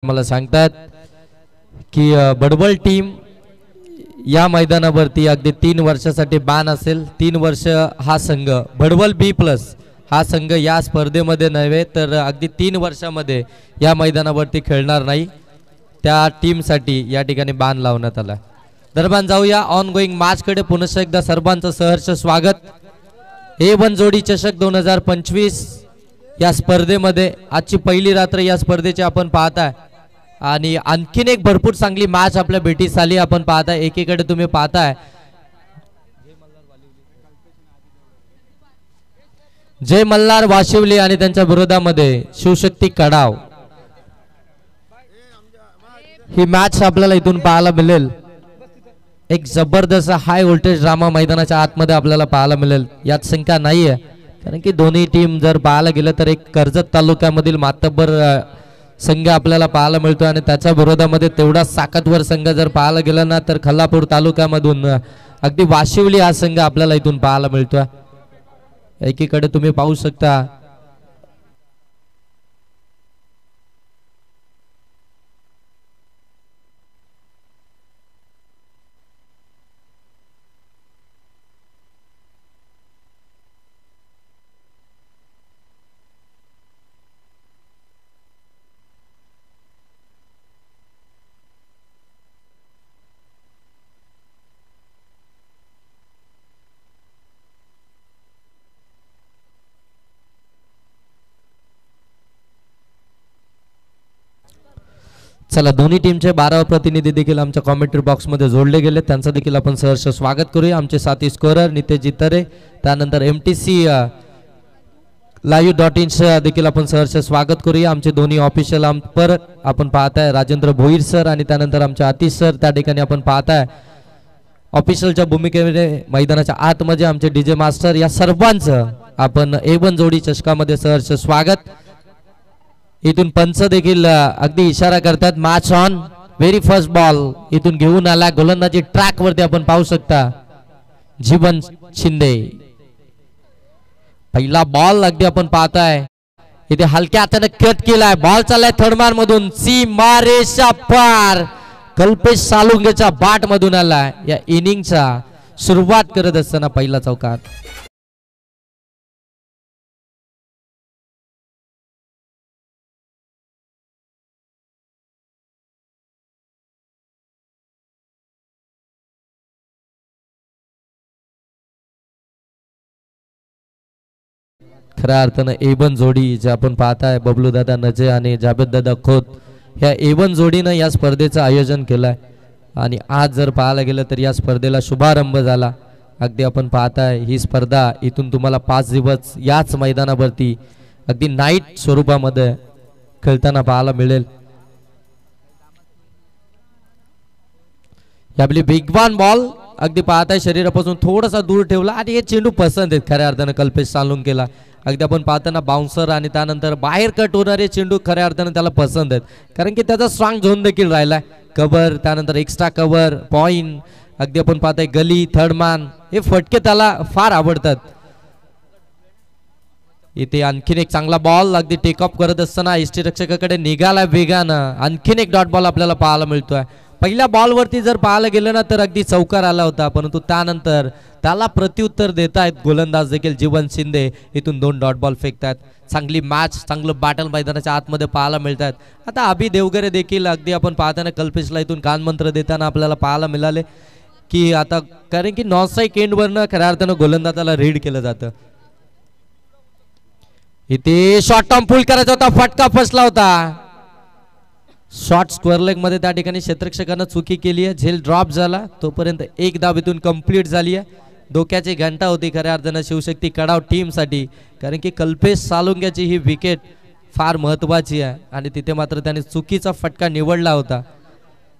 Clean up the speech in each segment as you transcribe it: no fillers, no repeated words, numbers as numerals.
मला सांगतात की बडबल टीम या मैदानावरती अगदी 3 वर्षासाठी बॅन असेल. 3 वर्ष हा संघ बडबल B+ हा संघ या स्पर्धेमध्ये नव्हे तर अगदी 3 वर्षामध्ये या मैदानावरती खेळणार नाही. त्या टीमसाठी या ठिकाणी बॅन लावण्यात आला. दरम्यान जाऊया ऑन गोईंग मॅचकडे. पुन्हा एकदा सर्वांचं सहर्ष स्वागत. A1 जोडी चषक 2025 या स्पर्धेमध्ये आजची पहिली रात्र या स्पर्धेची आपण पाहताय आणि आणखीन एक भरपूर चांगली मॅच आपल्या भेटीस आली. आपण पाहताय एकीकडे तुम्ही पाहताय जय मल्हार वाशिवली आणि त्यांच्या विरोधामध्ये शिवशक्ती कडाव. ही मॅच आपल्याला इथून पाहायला मिळेल. एक जबरदस्त हाय व्होल्टेज ड्रामा मैदानाच्या आतमध्ये आपल्याला पाहायला मिळेल. यात शंका नाहीये कारण की दोन्ही टीम जर पाहायला गेलं तर एक कर्जत तालुक्यामधील मातब्बर संघ आपल्याला पाहायला मिळतो आणि त्याच्या विरोधामध्ये तेवढा साकतवर संघ जर पाहायला गेला ना तर खल्लापूर तालुक्यामधून अगदी वाशिवली हा संघ आपल्याला इथून पाहायला मिळतोय. एकीकडे तुम्ही पाहू शकता चला दोन्ही टीमचे 12 प्रतिनिधी देखील आमच्या कॉमेंट्री बॉक्समध्ये जोडले गेले. त्यांचं देखील आपण सहर्ष स्वागत करूया. आमचे साथी स्कोरर नितेश तरे, त्यानंतर MTC live.in देखील आपण सहर्ष स्वागत करूया. आमचे दोन्ही ऑफिशियल अंपर आपण पाहताय राजेंद्र भोईर सर आणि त्यानंतर आमचे आतिश सर. त्या ठिकाणी आपण पाहताय ऑफिशियलच्या भूमिकेमध्ये मैदानाच्या आतमध्ये आमचे DJ मास्टर. या सर्वांचं आपण A1 जोडी चषकामध्ये सहर्ष स्वागत. इथून पंच देखील अगदी इशारा करतात match on. Very first ball इथून घेऊन आला गोलंदाजी ट्रॅक वरती आपण पाहू शकता जीवन शिंदे. पहिला बॉल अगदी आपण पाहताय इथे हलक्या हाताने कट केलाय. बॉल चाललाय थर्डमॅन मधून सीमारेषा पार. कल्पेश सालुंगेच्या बॅट मधून आलाय. या इनिंगचा सुरुवात करत असताना पहिला चौकार. खऱ्या अर्थानं A1 जोडी जे आपण पाहताय बबलू दादा नजे आणि जावेद दादा खोत ह्या A1 जोडीनं या स्पर्धेचं आयोजन केलंय आणि आज जर पाहायला गेलं तर या स्पर्धेला शुभारंभ झाला. अगदी आपण पाहताय ही स्पर्धा इथून तुम्हाला 5 दिवस याच मैदानावरती अगदी नाईट स्वरूपामध्ये खेळताना पाहायला मिळेल. यावेळी वेगवान बॉल अगदी पाहताय शरीरापासून थोडासा दूर ठेवला आणि हे चेंडू पसंत आहेत खऱ्या अर्थानं कल्पेश सालुंकेला. अगदी आपण पाहताना बाउन्सर आणि त्यानंतर बाहेर कट होणारे चेंडू खऱ्या अर्थानं त्याला पसंत आहेत कारण की त्याचा स्ट्रॉंग झोन देखील राहिलाय. कव्हर त्यानंतर एक्स्ट्रा कव्हर पॉइंट अगदी आपण पाहताय गली थर्डमॅन हे फटके त्याला फार आवडतात. इथे आणखीन एक चांगला बॉल अगदी टेक ऑफ करत असताना यष्टीरक्षकाकडे निघाला वेगानं. आणखीन एक डॉट बॉल आपल्याला पाहायला मिळतोय. पहिल्या बॉलवरती जर पाहायला गेलं ना तर अगदी चौकार आला होता परंतु त्यानंतर त्याला प्रत्युत्तर देत आहेत गोलंदाज देखील जीवन शिंदे. इथून 2 डॉट बॉल फेकतात. चांगली मॅच चांगलं बॅटल मैदानाच्या आतमध्ये पाहायला मिळतात. आता अभि देवगरे देखील अगदी आपण पाहताना कल्पेशला इथून कानमंत्र देताना आपल्याला पाहायला मिळाले की आता कारण की नॉन स्ट्राईक एंडवरनं खऱ्या अर्थानं गोलंदाजाला रीड केलं जातं. इथे शॉर्ट टर्म फुल करायचा होता फटका फसला होता. शॉर्ट स्क्वेअर लेग मध्ये त्या ठिकाणी क्षेत्ररक्षकानं चुकी केली आहे. झेल ड्रॉप झाला तोपर्यंत एक धाव इथून कंप्लीट झाली आहे. धोक्याची घंटा होती खऱ्या अर्थानं शिवशक्ती कडाव टीमसाठी कारण की कल्पेश सालुंग्याची ही विकेट फार महत्त्वाची आहे आणि तिथे मात्र त्याने चुकीचा फटका निवडला होता.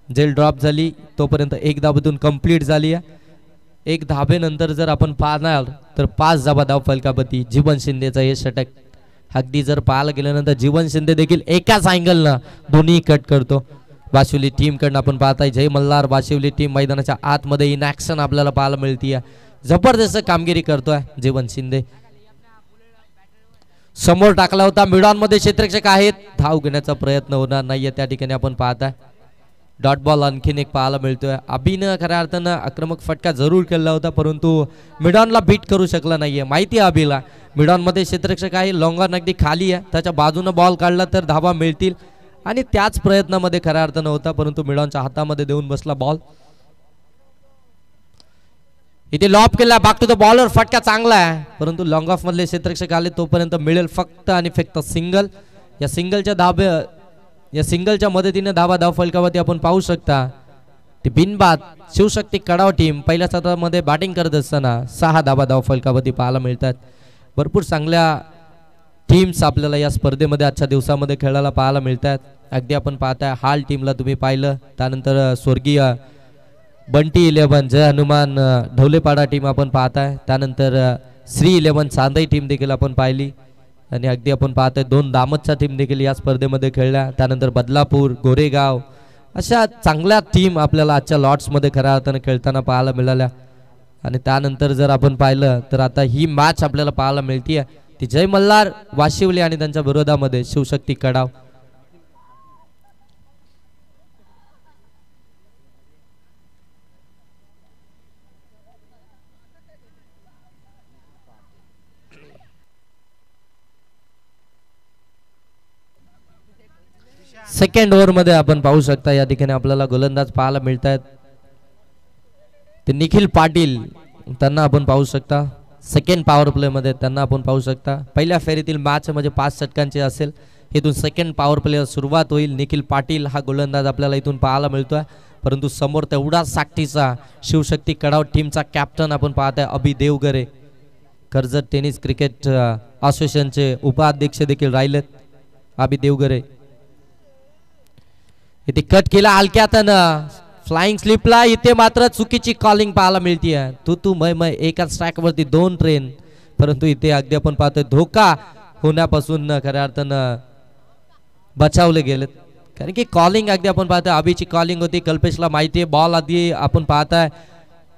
झेल ड्रॉप झाली तोपर्यंत एक धाव इथून कंप्लीट झाली आहे. एक धाबेनंतर जर आपण पाहणार तर 5 धाव फलकापती जीवन शिंदेचा हे षटक. अगदी जर पाहायला गेल्यानंतर जीवन शिंदे देखील एकाच अँगलनं दोन्ही कट करतो. वाशिवली टीम कडनं आपण पाहताय जय मल्हार वाशिवली टीम मैदानाच्या आतमध्ये इन ऍक्शन आपल्याला पाहायला मिळते. जबरदस्त कामगिरी करतोय जीवन शिंदे. समोर टाकला होता, मिडॉन मध्ये क्षेत्ररक्षक आहेत, धाव घेण्याचा प्रयत्न होणार नाहीये त्या ठिकाणी आपण पाहताय. डॉट बॉल आणखीन एक पाहायला मिळतोय. अभिनं खऱ्या अर्थानं आक्रमक फटका जरूर केला होता, परंतु मिडॉनला बीट करू शकला नाहीये. माहिती आहे अभिला मिडॉन मध्ये क्षेत्ररक्षक आहे, लॉंग ऑन अगदी खाली आहे, त्याच्या बाजूने बॉल काढला तर धावा मिळतील आणि त्याच प्रयत्नामध्ये खऱ्या अर्थानं होता, परंतु मिडॉनच्या हातामध्ये देऊन बसला बॉल. इथे लॉब केला, बॅक टू द बॉलर, फटका चांगला आहे, परंतु लॉंग ऑफ मधले क्षेत्ररक्षक आले तोपर्यंत मिळेल फक्त आणि फक्त सिंगल. या सिंगलच्या मदतीने धाव फलकावरती आपण पाहू शकता. ती बिनबाद शिवशक्ती कडाव टीम पहिल्या सत्रामध्ये बॅटिंग करत असताना 6 धाव फलकावरती पाहायला मिळतात. भरपूर चांगल्या टीम्स आपल्याला या स्पर्धेमध्ये आजच्या दिवसामध्ये खेळायला पाहायला मिळतात. अगदी आपण पाहताय हाल टीमला तुम्ही पाहिलं, त्यानंतर स्वर्गीय बंटी 11 जय हनुमान ढवलेपाडा टीम आपण पाहताय, त्यानंतर श्री 11 चांदई टीम देखील आपण पाहिली आणि अगदी आपण पाहतोय 2 दामतच्या टीम देखील या स्पर्धेमध्ये खेळल्या. त्यानंतर बदलापूर, गोरेगाव अशा चांगल्या टीम आपल्याला आजच्या लॉट्समध्ये खऱ्या अर्थानं खेळताना पाहायला मिळाल्या. आणि त्यानंतर जर आपण पाहिलं तर आता ही मॅच आपल्याला पाहायला मिळतीये ती जय मल्हार वाशिवली आणि त्यांच्या विरोधामध्ये शिवशक्ती कडाव. सेकंड ओव्हर मध्ये आपण पाहू शकता या ठिकाणी आपल्याला गोलंदाज पाहायला मिळत आहेत. ते निखिल पाटील त्यांना आपण पाहू शकता सेकंड पॉवर प्ले मध्ये, त्यांना आपण पाहू शकता पहिल्या फेरीतील मॅच म्हणजे 5 षटकांची असेल. इथून सेकंड पॉवर प्ले सुरुवात होईल. निखिल पाटील हा गोलंदाज आपल्याला इथून पाहायला मिळतोय, परंतु समोर तेवढा साक्षीचा शिवशक्ती कडाव टीमचा कॅप्टन आपण पाहताय अभि देवगरे, कर्जत टेनिस क्रिकेट असोसिएशनचे उपाध्यक्ष देखील राहिलेत अभि देवगरे. इथे कट केला हलक्यातनं फ्लाइंग स्लिपला, इथे मात्र चुकीची कॉलिंग पाहायला मिळतीये. तू मै एकाच स्ट्राइक वरती 2 ट्रेन, परंतु इथे अगदी आपण पाहतोय धोका होण्यापासून खऱ्या अर्थानं बचावले गेलेत, कारण की कॉलिंग अगदी आपण पाहतोय अभिची कॉलिंग होती. कल्पेशला माहिती आहे बॉल आधी आपण पाहताय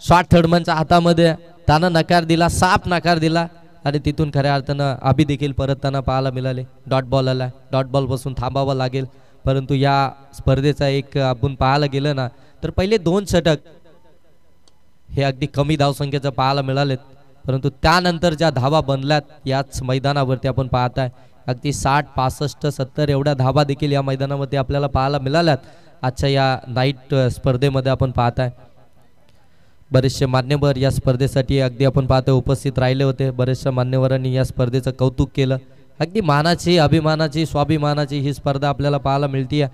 शॉट थर्डमनच्या हातामध्ये, त्यानं नकार दिला, साफ नकार दिला आणि तिथून खऱ्या अर्थानं अभि देखील परतताना पाहायला मिळाले. डॉट बॉल आला, डॉट बॉल पासून थांबावं लागेल, परंतु या स्पर्धेचा एक आपण पाहायला गेलं ना तर पहिले 2 षटक हे अगदी कमी धावसंख्येचं पाहायला मिळालेत, परंतु त्यानंतर ज्या धावा बनल्यात याच मैदानावरती आपण पाहताय अगदी 60, 65, 70 एवढ्या धावा देखील या मैदानामध्ये आपल्याला पाहायला मिळाल्यात. आजच्या या नाईट स्पर्धेमध्ये आपण पाहताय बरेचसे मान्यवर या स्पर्धेसाठी अगदी आपण पाहतोय उपस्थित राहिले होते. बरेचशा मान्यवरांनी या स्पर्धेचं कौतुक केलं. अगदी मानाची, अभिमानाची, स्वाभिमानाची ही स्पर्धा आपल्याला पाहायला मिळतीये.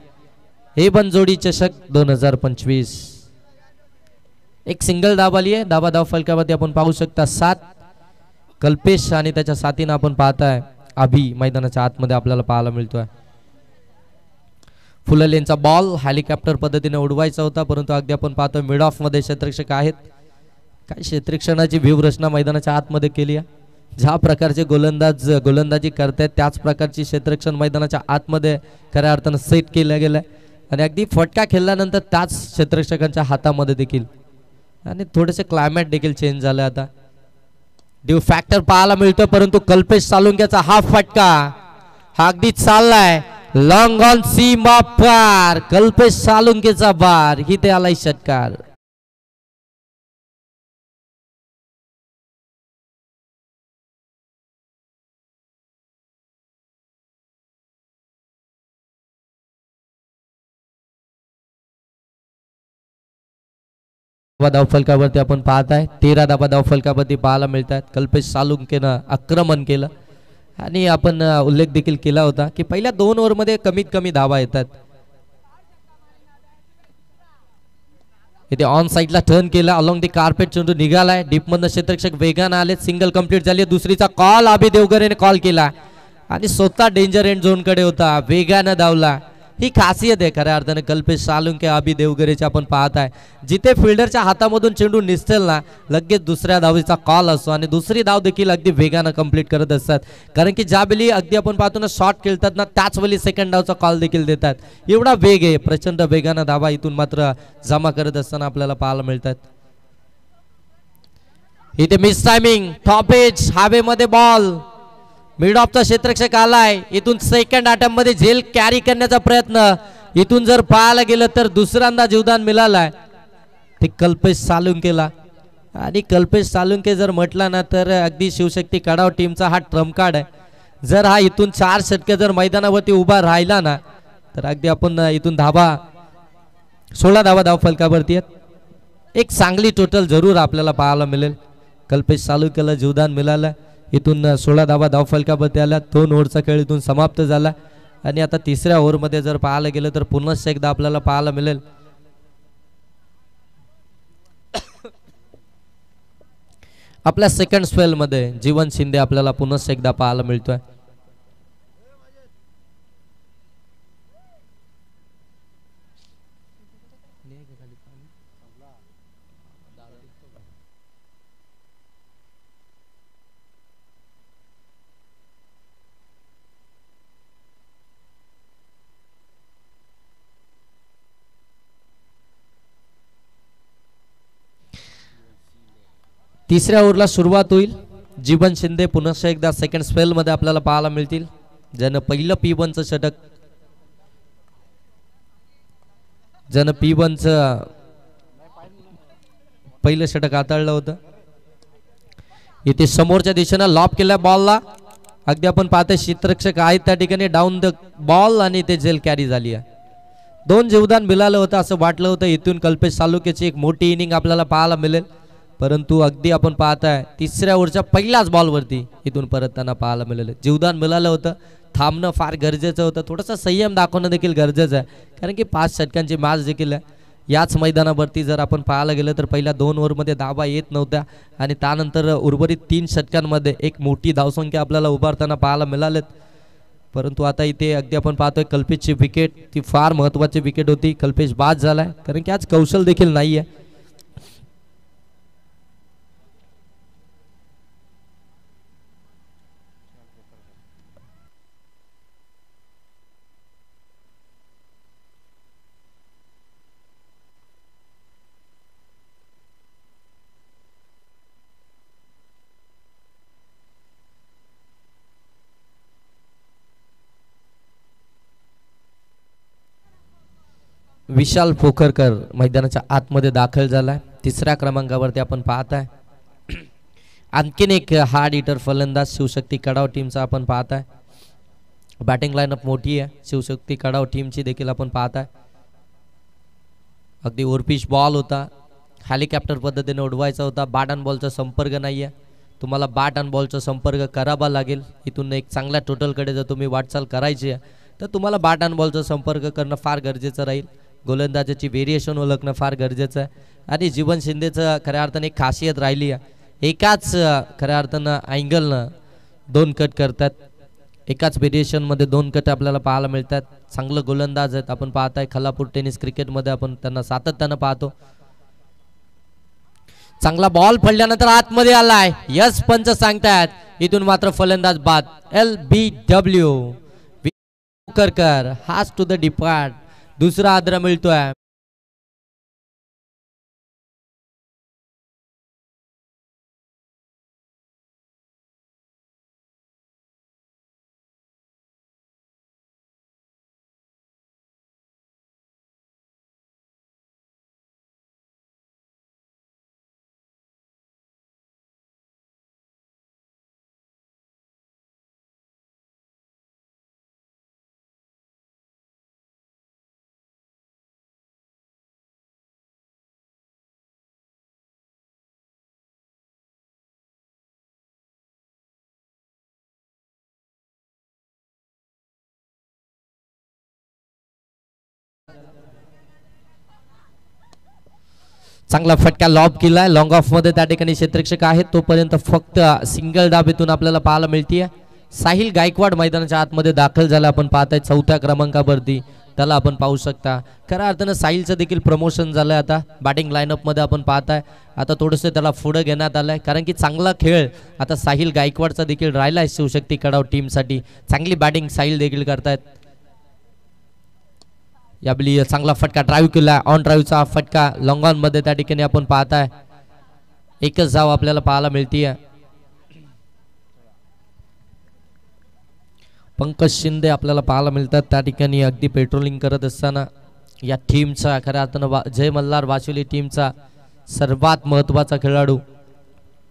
हे बनजोडी चषक 2025 एक सिंगल धाव आली आहे. धाव फलकावरती आपण पाहू शकता 7. कल्पेश आणि त्याच्या साथीनं आपण पाहताय अभि मैदानाच्या आतमध्ये आपल्याला पाहायला मिळतोय. फुललेंचा बॉल हेलिकॉप्टर पद्धतीने उडवायचा होता, परंतु अगदी आपण पाहतोय मिड ऑफ मध्ये क्षेत्ररक्षक आहेत. काय क्षेत्ररक्षणाची व्यूहरचना मैदानाच्या आतमध्ये केली आहे. ज्या प्रकारचे गोलंदाज गोलंदाजी करतायत त्याच प्रकारची क्षेत्ररक्षण मैदानाच्या आतमध्ये खऱ्या अर्थानं सेट केलं गेलं आणि अगदी फटका खेळल्यानंतर त्याच क्षेत्ररक्षकांच्या हातामध्ये देखील आणि थोडेसे क्लायमेट देखील चेंज झालं. आता ड्यू फॅक्टर पाहायला मिळतोय, परंतु कल्पेश सालुंक्याचा हा फटका हा अगदी चाललाय लॉंग ऑन सीमा पार. कल्पेश सालुंकेचा बार इथे आलाय षटकार. धावफलकावरती आपण पाहताय 13 धावफलकावरती पाहायला मिळतात. कल्पेश सालुंकेनं आक्रमण केलं आणि आपण उल्लेख देखील केला होता की पहिल्या 2 ओव्हरमध्ये कमीत कमी धावा येतात. इथे ऑन साइडला टर्न केला, अलॉंग दी कार्पेट चेंडू निघालाय, डीप मधनं क्षेत्ररक्षक वेगानं आले, सिंगल कंप्लीट झाली. दुसरीचा कॉल अभि देवगरेने कॉल केला आणि स्वतः डेंजर एंड झोन कडे होता, वेगानं धावला. ही खासियत आहे खऱ्या अर्थाने कल्पेश सालुंके अभि देवगरेचे आपण पाहताय. जिथे फिल्डरच्या हातामधून चेंडू निसतेल ना लगेच दुसऱ्या धावीचा कॉल असतो आणि दुसरी धाव देखील अगदी वेगानं कंप्लीट करत असतात, कारण की ज्यावेळी अगदी आपण पाहतो ना शॉट खेळतात ना त्याच वेळी सेकंड धावचा कॉल देखील देतात. एवढा वेग आहे, प्रचंड वेगानं धावा इथून मात्र जमा करत असताना आपल्याला पाहायला मिळतात. इथे मिस टायमिंग, टॉप एज हवेमध्ये बॉल मिड ऑफचा क्षेत्ररक्षक आलाय. इथून सेकंड अटेम्प्ट मध्ये झेल कॅरी करण्याचा प्रयत्न. इथून जर पाहायला गेलं तर दुसऱ्यांदा जीवदान मिळालाय ते कल्पेश सालुंकेला. आणि कल्पेश सालुंके जर म्हटला ना तर अगदी शिवशक्ती कडाव टीमचा हा ट्रम्प कार्ड आहे. जर हा इथून 4 षटके जर मैदानावरती उभा राहिला ना तर अगदी आपण इथून 16 धावा धाव फलकावरती आहेत. एक चांगली टोटल जरूर आपल्याला पाहायला मिळेल. कल्पेश सालुंकेला जीवदान मिळालं. इथून 16 धावा धाव फलकावरती आल्या. 2 ओव्हरचा खेळ इथून समाप्त झाला. आणि आता तिसऱ्या ओव्हरमध्ये जर पाहायला गेलं तर पुन्हा एकदा आपल्याला पाहायला मिळेल आपल्या सेकंड स्पेल मध्ये जीवन शिंदे आपल्याला पुन्हा एकदा पाहायला मिळतोय. तिसऱ्या ओव्हरला सुरुवात होईल. जीवन शिंदे पुन्हा एकदा सेकंड स्पेल मध्ये आपल्याला पाहायला मिळतील. ज्यानं पहिलं P1चं षटक पहिलं षटक हाताळलं होतं. इथे समोरच्या दिशेनं लॉब केल्या बॉलला. अगदी आपण पाहतोय क्षेत्ररक्षक आहेत त्या ठिकाणी डाऊन द बॉल आणि ते झेल कॅरी झाली आहे. 2 जीवदान मिळालं होतं असं वाटलं होतं. इथून कल्पेश सालुकेची एक मोठी इनिंग आपल्याला पाहायला मिळेल. परंतु अगदी आपण पाहताय तिसऱ्या ओव्हरच्या पहिल्याच बॉलवरती इथून परत त्यांना पाहायला मिळालं. जीवदान मिळालं होतं. थांबणं फार गरजेचं होतं. थोडासा संयम दाखवणं देखील गरजेचं आहे. कारण की 5 षटकांची मॅच देखील आहे. याच मैदानावरती जर आपण पाहायला गेलं तर पहिल्या 2 ओव्हरमध्ये धावा येत नव्हत्या. आणि त्यानंतर उर्वरित 3 षटकांमध्ये एक मोठी धावसंख्या आपल्याला उभारताना पाहायला मिळालेत. परंतु आता इथे अगदी आपण पाहतोय कल्पेशची विकेट ती फार महत्त्वाची विकेट होती. कल्पेश बाद झालाय कारण की आज कौशल देखील नाही आहे. विशाल पोखरकर मैदानाच्या आतमध्ये दाखल झालाय. तिसऱ्या क्रमांकावरती आपण पाहताय. आणखीन एक हार्ड हिटर फलंदाज शिवशक्ती कडाव टीमचा आपण पाहताय. बॅटिंग लाईनअप मोठी आहे शिवशक्ती कडाव टीमची देखील आपण पाहताय. अगदी ओरपिच बॉल होता. हेलिकॉप्टर पद्धतीने उडवायचा होता. बॅट अँड बॉलचा संपर्क नाही आहे. तुम्हाला बॅट अँड बॉलचा संपर्क करावा लागेल. इथून एक चांगल्या टोटलकडे जर तुम्ही वाटचाल करायची आहे तर तुम्हाला बॅट अँड बॉलचा संपर्क करणं फार गरजेचं राहील. गोलंदाजाची व्हेरिएशन ओळखणं फार गरजेचं आहे. आणि जीवन शिंदेचं खऱ्या अर्थाने एक खासियत राहिली आहे. एकाच खऱ्या अर्थानं अँगलनं 2 कट करतात. एकाच व्हेरिएशनमध्ये 2 कट आपल्याला पाहायला मिळतात. चांगलं गोलंदाज आहेत. आपण पाहताय खालापूर टेनिस क्रिकेटमध्ये आपण त्यांना सातत्यानं पाहतो. चांगला बॉल पडल्यानंतर आतमध्ये आलाय. यस पंच सांगतायत. इथून मात्र फलंदाज बाद. LBW पोखरकर हाच टू द डिपार्ट. दुसरा आदरा मिळतोय. चांगला फटका लॉब केलाय. लॉंग ऑफ मध्ये त्या ठिकाणी क्षेत्ररक्षक आहेत. तोपर्यंत फक्त सिंगल डाबेतून आपल्याला पाहायला मिळतीये. साहिल गायकवाड मैदानाच्या आतमध्ये दाखल झाला. आपण पाहताय 4थ्या क्रमांकावरती त्याला आपण पाहू शकता. खऱ्या अर्थानं साहिलचं देखील प्रमोशन झालंय. आता बॅटिंग लाईनअप मध्ये आपण पाहताय. आता थोडंसं त्याला पुढे घेण्यात आलंय कारण की चांगला खेळ आता साहिल गायकवाडचा देखील राहिलाय शिवशक्ती कडाव टीमसाठी. चांगली बॅटिंग साहिल देखील करतायत. यावेळी चांगला फटका ड्राईव्ह केला. ऑन ड्राईव्हचा फटका लॉंग ऑन मध्ये त्या ठिकाणी आपण पाहताय. एकच धाव आपल्याला पाहायला मिळतीये. पंकज शिंदे आपल्याला पाहायला मिळतात त्या ठिकाणी अगदी पेट्रोलिंग करत असताना या टीमचा खऱ्या अर्थानं जय मल्हार वाशिवली टीमचा सर्वात महत्त्वाचा खेळाडू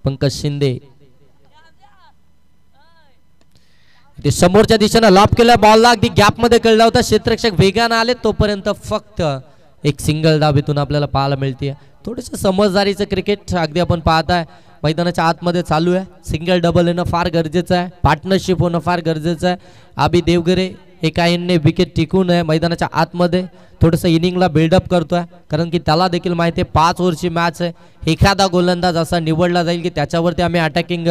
पंकज शिंदे ते समोरच्या दिशेने लॉब केला बॉलला अगदी गॅप मध्ये खेळला होता क्षेत्ररक्षक वेगाने आले तोपर्यंत फक्त एक सिंगल धाव इथून आपल्याला पाहायला मिळते थोडस समजदारीचं क्रिकेट अगदी आपण पाहताय मैदानाच्या आतमध्ये चालू आहे सिंगल डबल येणं फार गरजेचं आहे पार्टनरशिप होणं फार गरजेचं आहे अभि देवगरे एका इनने विकेट टिकून आहे मैदानाच्या आतमध्ये थोडंसं इनिंगला बिल्डअप करतोय कारण की त्याला देखील माहिती आहे 5 ओव्हरची मॅच आहे एखादा गोलंदाज असा निवडला जाईल की त्याच्यावरती आम्ही अटॅकिंग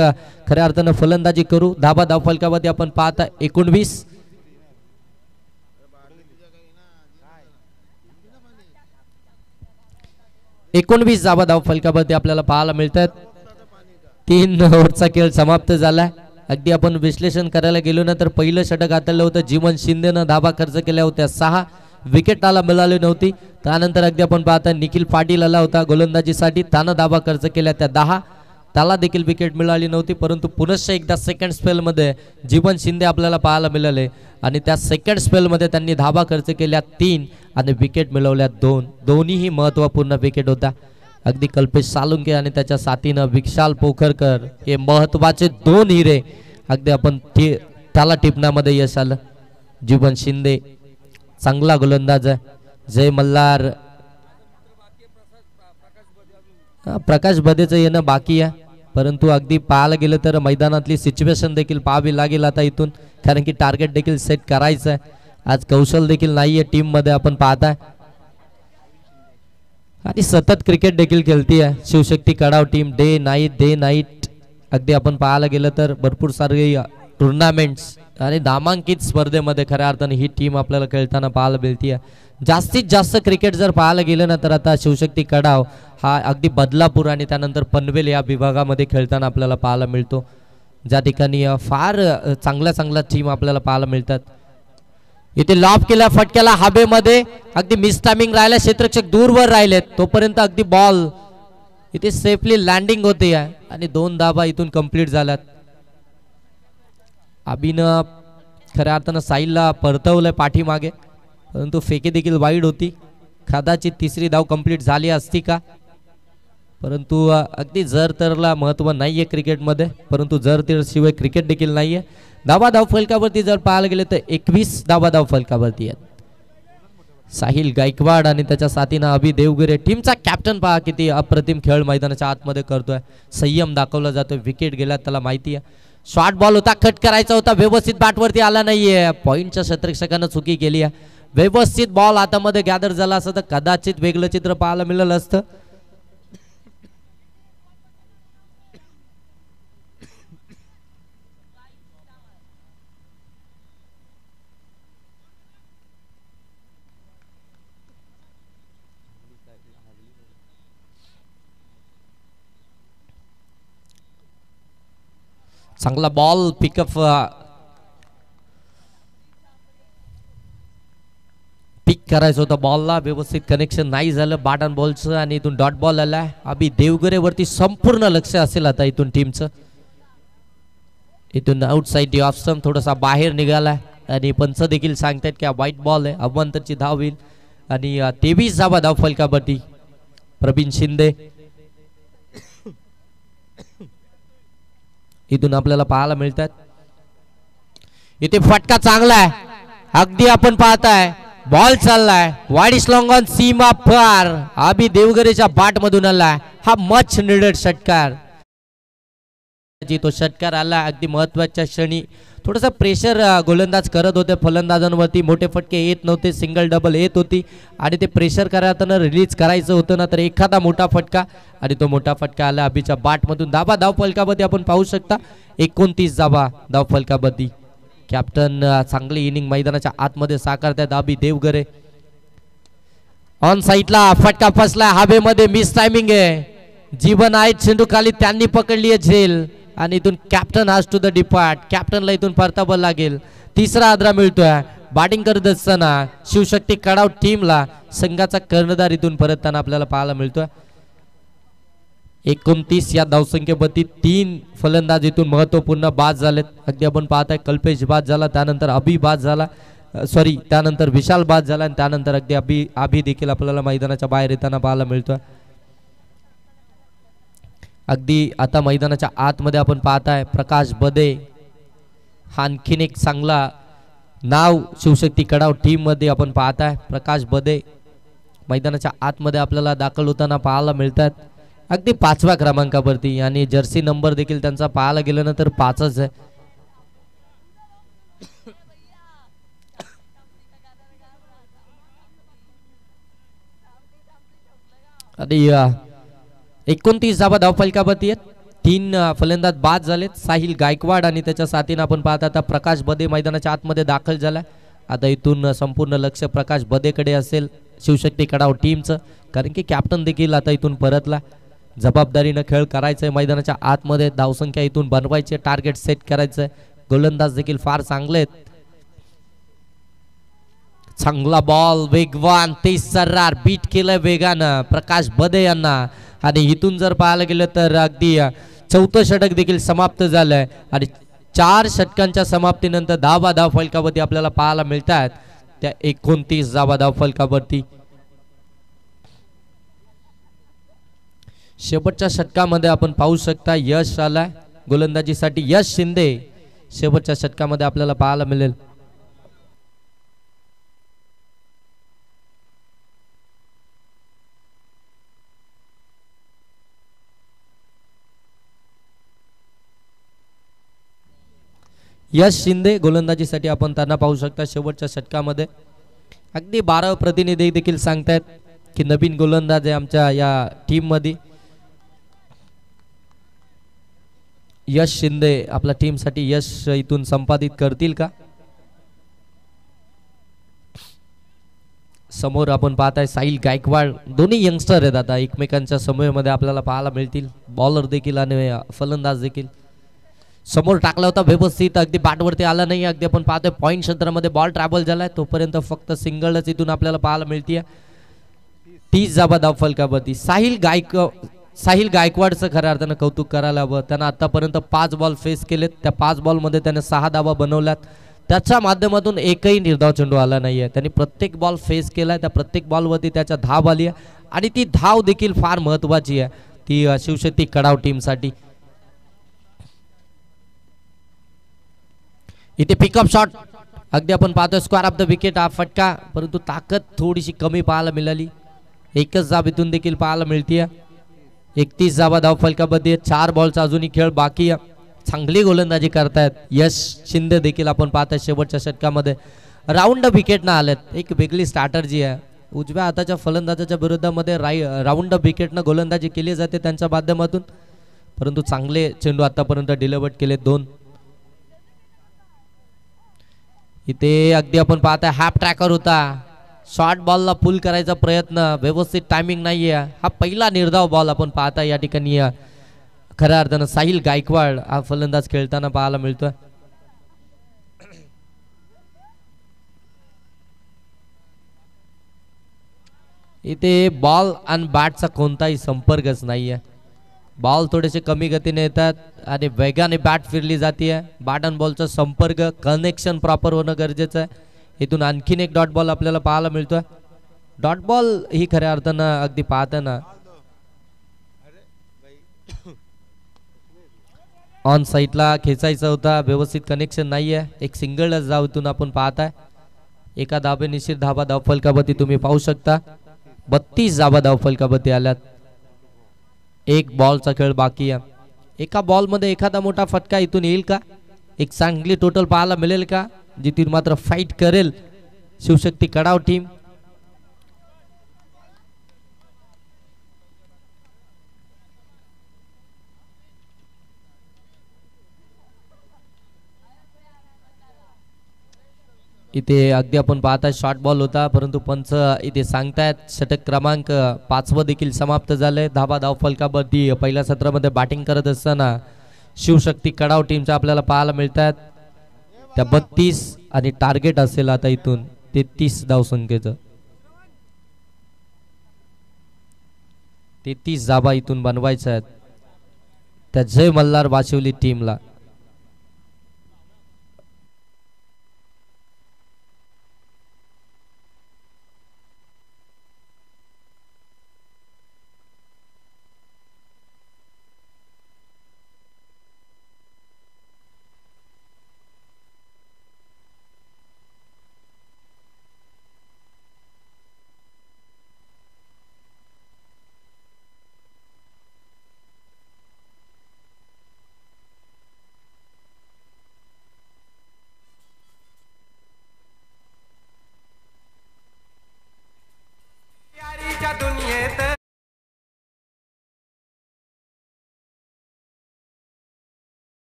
खऱ्या अर्थानं फलंदाजी करू धाबा धाव फलकावरती आपण पाहता 19 धाबा धाव फलकावरती आपल्याला पाहायला मिळतात 3 ओव्हरचा खेळ समाप्त झालाय अगदी आपण विश्लेषण करायला गेलो ना तर पहिलं षटक हाताळलं होतं जीवन शिंदेनं धाबा खर्च केल्या होत्या 6 विकेटाला मिळाली नव्हती त्यानंतर अगदी आपण पाहता निखिल पाटील आला होता गोलंदाजीसाठी त्यानं धाबा खर्च केल्या त्या 10 त्याला देखील विकेट मिळाली नव्हती परंतु पुनश्च एकदा सेकंड स्पेलमध्ये जीवन शिंदे आपल्याला पाहायला मिळाले आणि त्या सेकंड स्पेलमध्ये त्यांनी धाबा खर्च केल्या 3 आणि विकेट मिळवल्या 2 दोन्हीही महत्त्वपूर्ण विकेट होता अगदी कल्पेश सालुंके आणि त्याच्या साथीनं विशाल पोखरकर हे महत्त्वाचे 2 हिरे अगदी आपण त्याला टिपण्यामध्ये यश आलं जीवन शिंदे चांगला गोलंदाज आहे जय मल्हार प्रकाश बदेचं येणं बाकी आहे परंतु अगदी पाहायला गेलं तर मैदानातली सिच्युएशन देखील पाहावी लागेल आता इथून कारण की टार्गेट देखील सेट करायचं आहे आज कौशल देखील नाहीये टीम मध्ये आपण पाहताय आणि सतत क्रिकेट देखील खेळती आहे Shivshakti Kadav team day night अगदी आपण पाहायला गेलं तर भरपूर सारे टुर्नामेंट्स आणि नामांकित स्पर्धेमध्ये खऱ्या अर्थाने ही टीम आपल्याला खेळताना पाहायला मिळते आहे जास्तीत जास्त क्रिकेट जर पाहायला गेलं ना तर आता शिवशक्ती कडाव हा अगदी बदलापूर आणि त्यानंतर पनवेल या विभागामध्ये खेळताना आपल्याला पाहायला मिळतो ज्या ठिकाणी फार चांगल्या टीम आपल्याला पाहायला मिळतात इथे लॉब केला फटक्याला हवेमध्ये अगदी मिस टायमिंग राहिला क्षेत्ररक्षक दूरवर राहिलेत तोपर्यंत अगदी बॉल इथे सेफली लँडिंग होते आणि 2 धाबा इथून कंप्लीट झाल्यात अभिनं खऱ्या अर्थानं साईलला परतवलंय पाठीमागे परंतु फेकी देखील वाईड होती कदाचित 3री धाव कंप्लीट झाली असती का परंतु अगदी जर तरला महत्त्व नाहीये क्रिकेटमध्ये परंतु जर तर शिवाय क्रिकेट देखील नाहीये धाबा धाव फलकावरती जर पाहायला गेले तर 21 धाबा धाव फलकावरती आहेत साहिल गायकवाड आणि त्याच्या साथीनं अभि देवगरे टीमचा कॅप्टन पहा किती अप्रतिम खेळ मैदानाच्या आतमध्ये करतोय संयम दाखवला जातोय विकेट गेला त्याला माहिती आहे शॉर्ट बॉल होता कट करायचा होता व्यवस्थित बॅटवरती आला नाहीये पॉइंटच्या क्षेत्ररक्षकानं चुकी केली आहे व्यवस्थित बॉल हातामध्ये गॅदर झाला असं तर कदाचित वेगळं चित्र पाहायला मिळालं असतं चांगला बॉल पिक करायचं होतं बॉलला व्यवस्थित कनेक्शन नाही झालं बॅट अँड बॉलचं आणि इथून डॉट बॉल आलाय अभि देवगरे वरती संपूर्ण लक्ष असेल आता इथून टीमचं इथून आउटसाइड ऑफ स्टंप थोडासा बाहेर निघालाय आणि पंच देखील सांगतात की व्हाईट बॉल आहे अवंतरची धाव होईल आणि 23 धावा धाव फलकावरती प्रवीण शिंदे इथून आपल्याला पाहायला मिळतात इथे फटका चांगला आहे अगदी आपण पाहताय बॉल चाललाय वाईड स्लॉंग ऑन सीमा पार अभि देवगरेच्या बॅट मधून आलाय हा मच नीडेड षटकार तो षटकार आला अगदी महत्वाच्या क्षणी थोडासा प्रेशर गोलंदाज करत होते फलंदाजांवरती मोठे फटके येत नव्हते सिंगल डबल येत होती आणि ते प्रेशर करताना रिलीज करायचं होतं ना तर एखादा मोठा फटका आणि तो मोठा फटका आला अभिच्या बॅट मधून धाबा धाव फलकावरती आपण पाहू शकता 29 धाबा धाव फलकावरती कॅप्टन चांगली इनिंग मैदानाच्या आतमध्ये साकारतात अभि देवगरे ऑन साइडला फटका फसला हवेमध्ये मिस टायमिंग आहे जीवन आहे चेंडू खाली त्यांनी पकडली आहे झेल आणि इथून captain has to the depart कॅप्टनला इथून परतावं लागेल 3रा आदरा मिळतोय बॅटिंग करत असताना शिवशक्ती कडाव टीमला संघाचा कर्णधार इथून परतताना आपल्याला पाहायला मिळतोय 29 या धावसंख्येवरती 3 फलंदाज इथून महत्वपूर्ण बाद झालेत. अगदी आपण पाहताय कल्पेश बाद झाला, त्यानंतर अभि बाद झाला, त्यानंतर विशाल बाद झाला आणि त्यानंतर अगदी अभि देखील आपल्याला मैदानाच्या बाहेर येताना पाहायला मिळतोय. अगदी आता मैदानाच्या आतमध्ये आपण पाहताय प्रकाश बदे हा आणखीन एक चांगला नाव शिवशक्ती कडाव टीम मध्ये आपण पाहताय. प्रकाश बदे मैदानाच्या आतमध्ये आपल्याला दाखल होताना पाहायला मिळतात अगदी 5व्या क्रमांकावरती आणि जर्सी नंबर देखील त्यांचा पाहायला गेलं ना तर 5च आहे. आणि 29 धावा धावफलकावरती आहेत. 3 फलंदाज बाद झालेत. साहिल गायकवाड आणि त्याच्या साथीने आपण पाहता आता प्रकाश बदे मैदानाच्या आतमध्ये दाखल झाला. आता इथून संपूर्ण लक्ष प्रकाश बदेकडे असेल शिवशक्ती कडाव टीमचं, कारण की कॅप्टन देखील आता इथून परतला. जबाबदारीनं खेळ करायचंय. मैदानाच्या आतमध्ये धावसंख्या इथून बनवायची, टार्गेट सेट करायचंय. गोलंदाज देखील फार चांगले आहेत. चांगला बॉल वेगवान तेज सर्रार बीट केलंय वेगानं प्रकाश बदे यांना आणि इथून जर पाहायला गेलं तर अगदी 4थं षटक देखील समाप्त झालंय आणि 4 षटकांच्या समाप्तीनंतर 10 धाव फलकावरती आपल्याला पाहायला मिळतात त्या 29 धाव फलकावरती. शेवटच्या षटकामध्ये आपण पाहू शकता यश आलाय गोलंदाजीसाठी. यश शिंदे शेवटच्या षटकामध्ये आपल्याला पाहायला मिळेल. यश शिंदे गोलंदाजीसाठी आपण त्यांना पाहू शकता शेवटच्या षटकामध्ये. अगदी 12 प्रतिनिधी देखील सांगतायत की नवीन गोलंदाज आहे आमच्या या टीम मध्ये. यश शिंदे आपल्या टीम साठी यश इथून संपादित करतील का? समोर आपण पाहताय साहिल गायकवाड. दोन्ही यंगस्टर आहेत आता एकमेकांच्या समूहामध्ये आपल्याला पाहायला मिळतील. बॉलर देखील आणि फलंदाज देखील. समोर टाकला होता व्यवस्थित, अगदी बॅटवरती आला नाही. अगदी आपण पाहतोय पॉइंट क्षेत्रामध्ये बॉल ट्रॅव्हल झालाय. तोपर्यंत फक्त सिंगलच इथून आपल्याला पाहायला मिळतीये. 30 धावा धाव फलकावरती. साहिल गायकवाडचं खऱ्या अर्थानं कौतुक करायला हवं. त्यानं आतापर्यंत 5 बॉल फेस केलेत. त्या 5 बॉलमध्ये त्याने 6 धावा बनवल्यात. त्याच्या माध्यमातून एकही निर्धाव चेंडू आला नाहीये. त्यांनी प्रत्येक बॉल फेस केलाय. त्या प्रत्येक बॉलवरती त्याच्या धाव आली आहे आणि ती धाव देखील फार महत्वाची आहे ती शिवशक्ती कडाव टीमसाठी. इथे पिकअप शॉट अगदी आपण पाहतोय स्क्वेअर ऑफ द विकेट हा फटका, परंतु ताकद थोडीशी कमी पाहायला मिळाली. एकच धाव इथून देखील पाहायला मिळतीये. 31 धावा धाव फलकामध्ये. 4 बॉलचा अजूनही खेळ बाकी आहे. चांगली गोलंदाजी करतायत यश शिंदे देखील आपण पाहताय शेवटच्या षटकामध्ये. राऊंड विकेटनं आलेत. एक वेगळी स्ट्रॅटर्जी आहे. उजव्या हाताच्या फलंदाजाच्या विरोधामध्ये राऊंड विकेटनं गोलंदाजी केली जाते त्यांच्या माध्यमातून, परंतु चांगले चेंडू आतापर्यंत डिलिव्हर्ड केले 2. इथे अगदी आपण पाहताय हाफ ट्रॅकर होता. शॉर्ट बॉलला पुल करायचा प्रयत्न, व्यवस्थित टायमिंग नाहीये. हा पहिला निर्धाव बॉल आपण पाहताय या ठिकाणी. खऱ्या अर्थानं साहिल गायकवाड हा फलंदाज खेळताना पाहायला मिळतोय. इथे बॉल आणि बॅटचा कोणताही संपर्कच नाहीये. बॉल थोडेसे कमी गतीने येतात आणि वेगाने बॅट फिरली जाते. बॅट आणि बॉलचा संपर्क कनेक्शन प्रॉपर होणं गरजेचं आहे. इथून आणखीन एक डॉट बॉल आपल्याला पाहायला मिळतोय. डॉट बॉल ही खऱ्या अर्थानं अगदी पाहताना ऑन साईडला खेचायचा होता, व्यवस्थित कनेक्शन नाहीये. एक सिंगल धाव इथून आपण पाहताय. एका धाबेनिशीर धावा धाव फलकावरती तुम्ही पाहू शकता. 32 धावा धाव फलकावरती आल्यात. 1 बॉलचा खेळ बाकी आहे. एका बॉलमध्ये एखादा मोठा फटका इथून येईल का? एक चांगली टोटल पाहायला मिळेल का? जिथून मात्र फाईट करेल शिवशक्ती कडाव टीम. इथे अगदी आपण पाहताय शॉर्ट बॉल होता, परंतु पंच इथे सांगतायत षटक क्रमांक 5 देखील समाप्त झाले. धावा धाव फलकावरती पहिल्या सत्रामध्ये बॅटिंग करत असताना शिवशक्ती कडाव टीमच्या आपल्याला पाहायला मिळतात त्या 32 आणि टार्गेट असेल आता इथून 33 धावसंख्येचं. 33 धावा इथून बनवायच्या आहेत. त्या जय मल्हार बाशिवली टीमला.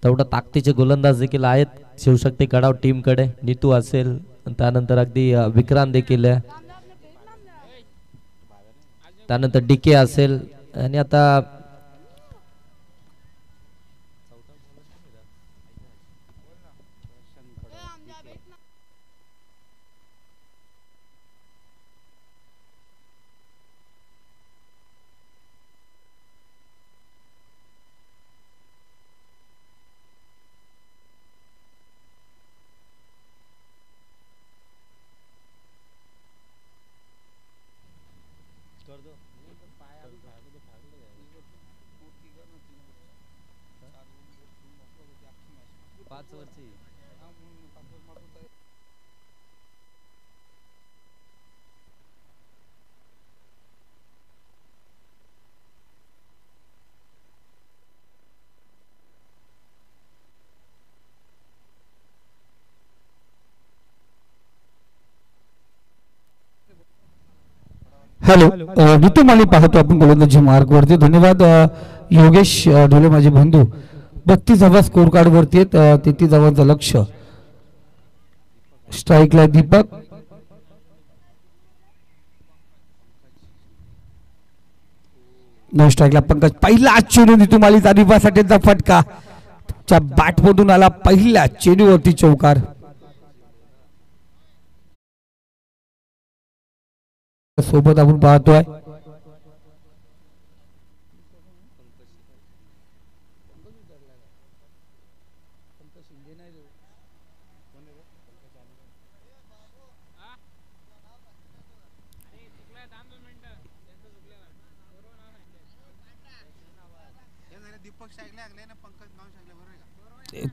तेवढं ताकदीचे गोलंदाज देखील आहेत शिवशक्ती कडाव टीम कडे. नीतू असेल त्यानंतर अगदी विक्रांत देखील आहे, त्यानंतर डीके असेल आणि आता हॅलो ऋतू माली पाहतो आपण गोलंदाजी मार्ग वरती. धन्यवाद योगेश ढोले माझे बंधू. 32 धावा स्कोर कार्ड वरती आहेत. 33 धावांचं लक्ष. स्ट्राईकला दीपक, नो स्ट्राईकला पंकज. पहिला चेंडू ऋतू माली तारीफासाठीचा फटका च्या बॅट मधून आला. पहिल्या चेंडूवरती चौकार. सोबत आपण पाहतोय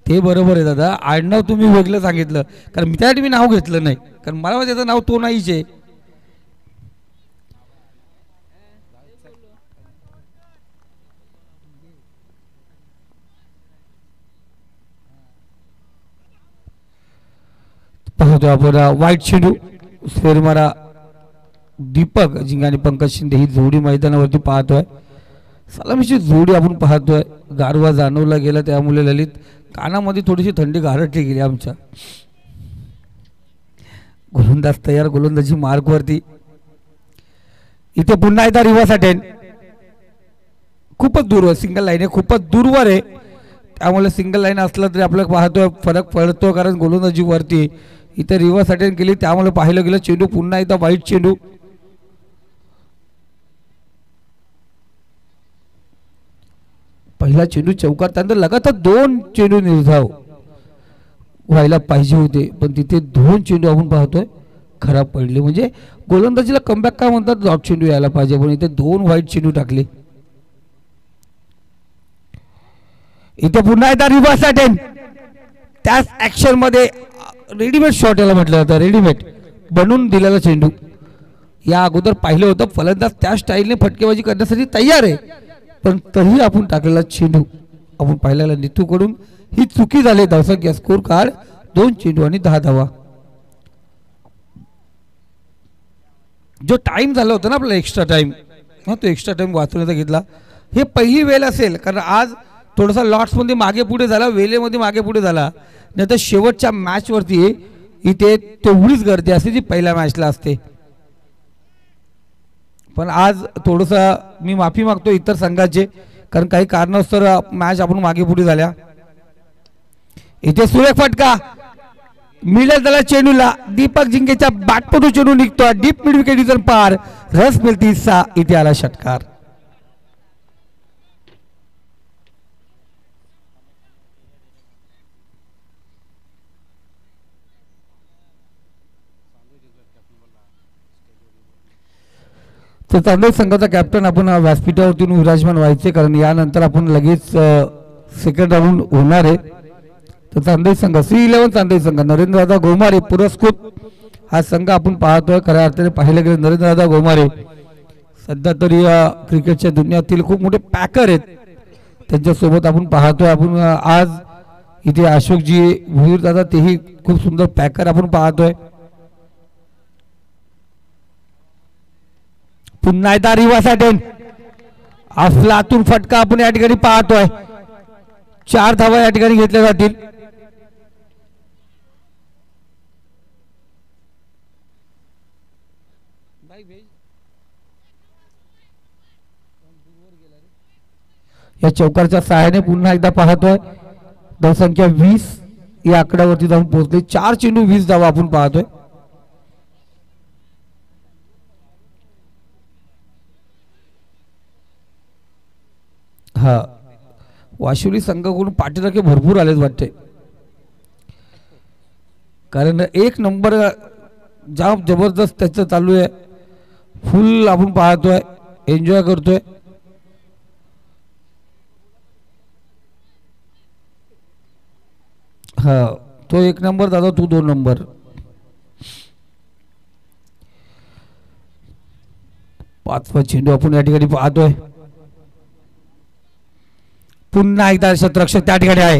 ते बरोबर आहे दादा. आडनाव तुम्ही वेगळं सांगितलं कारण मी त्यासाठी मी नाव घेतलं नाही, कारण मला त्याचं नाव तो नाहीच आहे. पाहतो आपण वाईट चेंडू स्क्वेअरमारा दीपक जिंगे आणि पंकज शिंदे ही जोडी मैदानावरती पाहतोय. सलामीची जोडी आपण पाहतोय. गारवा जाणवला गेला त्यामुळे ललित कानामध्ये थोडीशी थंडी गारटली गेली आमच्या. गोलंदाज तयार गोलंदाजी मार्कवरती. इथे पुन्हा एकदा रिव्हर्स अटेंड. खूपच दूरवर सिंगल लाईन आहे खूपच दूरवर आहे त्यामुळे सिंगल लाईन असलं तरी आपल्याला पाहतोय फरक पडतो कारण गोलंदाजी वरती. इथे रिव्हर्स अटेंड केली त्यामुळे पाहिलं गेलं चेंडू पुन्हा एकदा वाईट चेंडू. पहिला चेंडू चौकार त्यानंतर लगातार 2 चेंडू निर्धाव व्हायला पाहिजे होते पण तिथे 2 चेंडू आपण पाहतोय खराब पडले. म्हणजे गोलंदाजीला कमबॅक काय म्हणतात डॉट चेंडू यायला पाहिजे पण इथे 2 वाईट चेंडू टाकले. इथे पुन्हा एकदा रिव्हर्स अटेंड. त्याच ऍक्शन मध्ये रेडीमेड शॉट याला म्हटलं जातं. रेडीमेड बनवून दिलेला चेंडू. या अगोदर पाहिलं होतं फलंदाज त्या स्टाईलने फटकेबाजी करण्यासाठी तयार आहे पण तरीही आपण टाकलेला चेंडू आपण पाहिलेला नितूकडून ही चुकी झाली. धावसंख्या स्कोर कार्ड 2 चेंडू आणि 10 धावा. जो टाइम झाला होता ना आपला एक्स्ट्रा टाइम तो एक्स्ट्रा टाइम वाचवण्याचा घेतला. हे पहिली वेळ असेल कारण आज थोडासा लॉट्समध्ये मागे पुढे झाला वेळेमध्ये मागे पुढे झाला नाही तर शेवटच्या मॅचवरती इथे तेवढीच गर्दी असते जी पहिल्या मॅचला असते. पण आज थोडंसं मी माफी मागतो इतर संघाचे कारण काही कारणास्तव मॅच आपण मागे पुढे झाल्या. इथे सुरेख फटका मिडल झाला चेंडूला. दीपक जिंगेच्या बॅटपटू चेंडू निघतो डीप मिड विकेट पार. रस मिळती 6. इथे आला षटकार. तर चांदोद संघाचा कॅप्टन आपण व्यासपीठावरती विराजमान व्हायचे कारण यानंतर आपण लगेच सेकंड राऊंड होणार आहे. तर चांदोद संघ C11 चांदोद संघ नरेंद्रदादा गोमारे पुरस्कृत हा संघ आपण पाहतोय. खऱ्या अर्थाने पाहिलं गेलं नरेंद्रदादा गोमारे सध्या तरी क्रिकेटच्या दुनियातील खूप मोठे पॅकर आहेत त्यांच्यासोबत आपण पाहतोय. आपण आज इथे अशोकजी भुईर दादा तेही खूप सुंदर पॅकर आपण पाहतोय. पुन्हा एकदा रिव्हर्स अटेंड. अफलातून फटका आपण या ठिकाणी पाहतोय. 4 धावा या ठिकाणी घेतल्या जातील. या चौकारच्या सहाय्याने पुन्हा एकदा पाहतोय धावसंख्या 20 या आकड्यावरती जाऊन पोहोचले. 4 चेंडू 20 धावा आपण पाहतोय. हा वाशिवली संघाकडून पाठीराखे भरपूर आलेत वाटते कारण 1 नंबर जाम जबरदस्त त्याचं चालू आहे. फुल आपण पाहतोय एन्जॉय करतोय. हा तो 1 नंबर दादा तू 2 नंबर. पाचवा चेंडू आपण या ठिकाणी पाहतोय. पुन्हा एकदा क्षेत्ररक्षक त्या ठिकाणी आहे.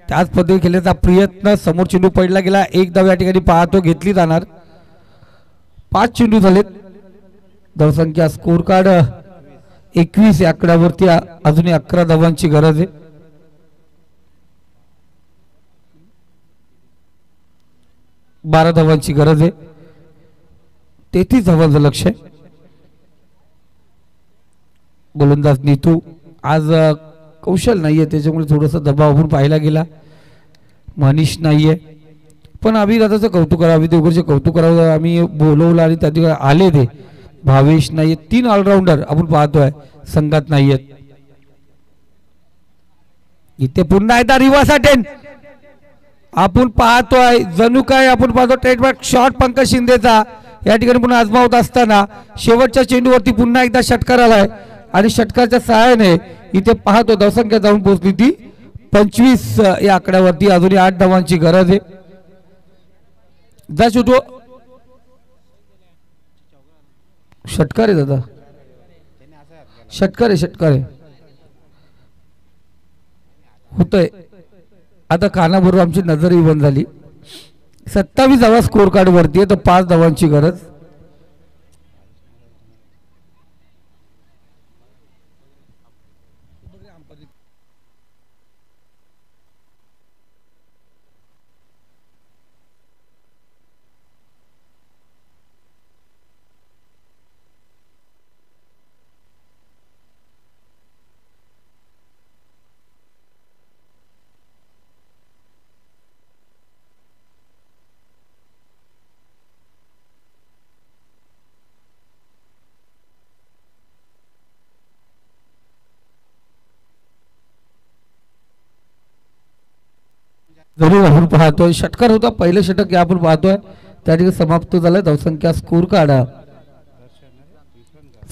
त्याच पद्धतीने खेळण्याचा प्रयत्न समोर चेंडू पडला गेला. 1 धाव या ठिकाणी पाहतो घेतली जाणार. 5 चेंडू झालेत. धावसंख्या स्कोर कार्ड 21 या आकड्यावरती अजूनही 11 धावांची गरज आहे. बारा धावांची गरज आहे. 33 धावांचं लक्ष आहे. गोलंदाज नीतू आज कौशल नाहीये त्याच्यामुळे थोडासा दबाव आपण पाहायला गेला. मनीष नाहीये पण अभिदादाचं कौतुक करावं अभिदेवकरचे कौतुक करावं. आम्ही बोलवलं आणि त्या ठिकाणी आले ते. भावेश नाहीये. 3 ऑलराऊंडर आपण पाहतोय संघात नाहीयेत. इथे पुन्हा एकदा रिव्हर्स अटेंड आपण पाहतोय. जणू काय आपण पाहतो ट्रेडमार्क शॉट पंकज शिंदेचा या ठिकाणी पुन्हा आजमावत असताना शेवटच्या चेंडूवरती पुन्हा एकदा षटकार आलाय आणि षटकाच्या सहाय्याने इथे पाहतो धावसंख्या जाऊन पोहोचली ती 25 या आकड्यावरती. अजूनही 8 धावांची गरज आहे. जा छोटू षटकार आहे दादा. षटकार आहे होतंय. आता कानाबरोबर आमची नजरही बंद झाली. 27 स्कोर कार्ड वरती आहे, तर 5 धावांची गरज. जरूर आपण पाहतोय षटकार होता, पहिलं षटक आपण पाहतोय त्या ठिकाणी समाप्त झालं. धावसंख्या स्कोर काढा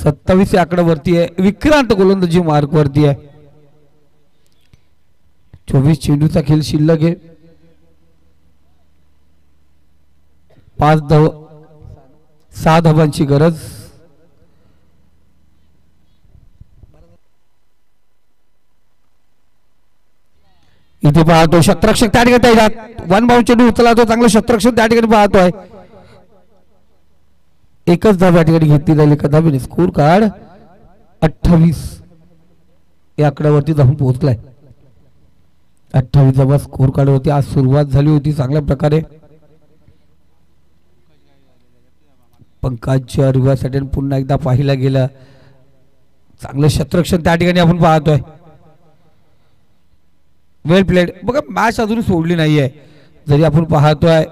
27 या आकडा वरती आहे. विक्रांत गोलंदाजी मार्क वरती आहे. 24 चेंडूचा खेळ शिल्लक आहे. 6 धावांची गरज. इथे पाहतो शतरक्षक त्या ठिकाणी वन बाउंड चेंडू उचलला तो, चांगलं शतरक्षक त्या ठिकाणी पाहतोय. एकच धाव या ठिकाणी घेतली जाईल एका धावेने. स्कोर कार्ड 28 या आकड्यावरती जाऊन पोहोचलाय. 28 स्कोर कार्ड होती. आज सुरुवात झाली होती चांगल्या प्रकारे पंकजच्या रिव्हर्ससाठी. पुन्हा एकदा पाहिला गेला चांगलं शतरक्षण त्या ठिकाणी आपण पाहतोय. वेल प्लेड. बघा मॅच अजून सोडली नाहीये. जरी आपण पाहतोय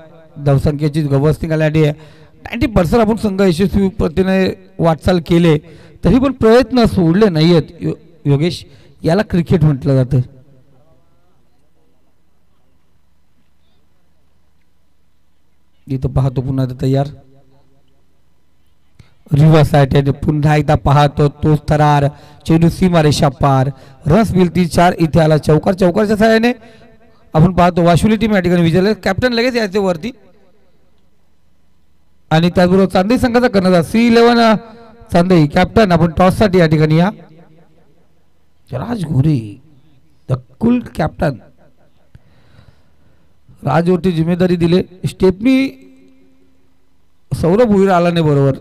धावसंख्येची गवसणी आली आहे, 90% आपण संघ यशस्वी पद्धतीने वाटचाल केले, तरी पण प्रयत्न सोडले नाहीयेत. योगेश, याला क्रिकेट म्हटलं जातं. इथं पाहतो पुन्हा तयार रिव्हर्स आहे. पुन्हा एकदा पाहतो तोच थरार चेंडू सीमा रेषा पार. रस मिळती 4. इथे आला चौकार. चौकारच्या सहाय्याने आपण पाहतो वाशुली टीम या ठिकाणी विजय. कॅप्टन लगेच यायचे वरती. आणि त्याचबरोबर चांदई संघाचा कर्णधार C11 चांदई कॅप्टन. आपण टॉस साठी या ठिकाणी या. राजगुरी द कूल कॅप्टन. राजवरती जिम्मेदारी दिले. स्टेपनी सौरभ उईर आला नाही बरोबर.